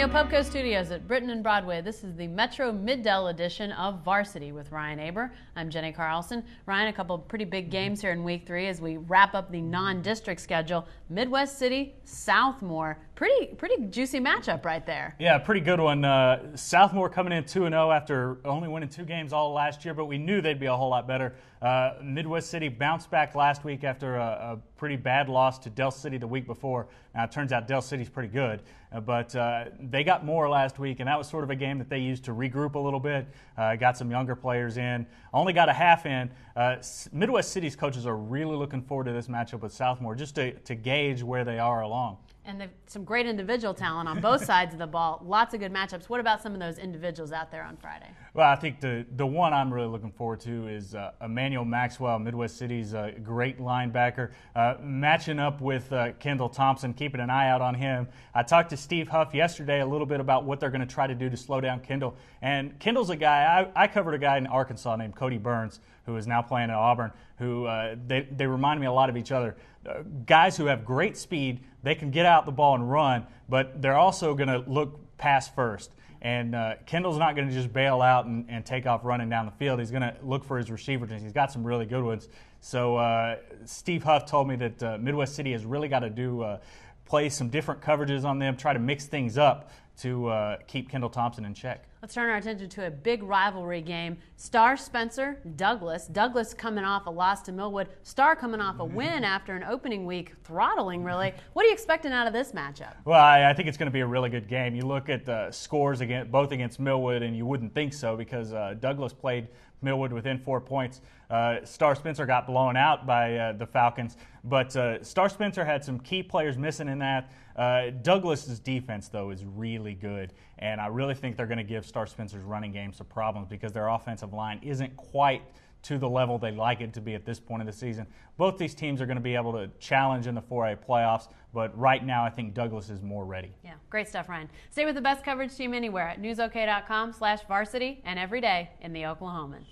the Pubco Studios at Britton and Broadway, this is the Metro Middle edition of Varsity with Ryan Aber. I'm Jenni Carlson. Ryan, a couple of pretty big games here in Week 3 as we wrap up the non-district schedule. Midwest City, Southmore. Pretty juicy matchup right there. Yeah, pretty good one. Southmore coming in 2-0 after only winning 2 games all last year, but we knew they'd be a whole lot better. Midwest City bounced back last week after a pretty bad loss to Del City the week before. Now, it turns out Del City's pretty good, but they got more last week, and that was sort of a game that they used to regroup a little bit, got some younger players in, only got a half in. Midwest City's coaches are really looking forward to this matchup with Southmore just to gauge where they are along. And they've some great individual talent on both sides of the ball. Lots of good matchups. What about some of those individuals out there on Friday? Well, I think the one I'm really looking forward to is Emmanuel Maxwell, Midwest City's great linebacker, matching up with Kendall Thompson, keeping an eye out on him. I talked to Steve Huff yesterday a little bit about what they're going to try to do to slow down Kendall. And Kendall's a guy, I covered a guy in Arkansas named Cody Burns, who is now playing at Auburn, who they remind me a lot of each other. Guys who have great speed, they can get out the ball and run, but they're also going to look pass first. And Kendall's not going to just bail out and take off running down the field. He's going to look for his receivers, and he's got some really good ones. So Steve Huff told me that Midwest City has really got to play some different coverages on them, try to mix things up to keep Kendall Thompson in check. Let's turn our attention to a big rivalry game. Star Spencer, Douglas. Douglas coming off a loss to Millwood. Star coming off a win after an opening week, throttling really. What are you expecting out of this matchup? Well, I think it's going to be a really good game. You look at the scores both against Millwood, and you wouldn't think so because Douglas played Millwood within 4 points. Star Spencer got blown out by the Falcons, but Star Spencer had some key players missing in that. Douglas's defense, though, is really good, and I really think they're going to give Star Spencer's running game some problems because their offensive line isn't quite to the level they'd like it to be at this point of the season. Both these teams are going to be able to challenge in the 4A playoffs, but right now I think Douglas is more ready. Yeah, great stuff, Ryan. Stay with the best coverage team anywhere at newsok.com/varsity and every day in the Oklahoman.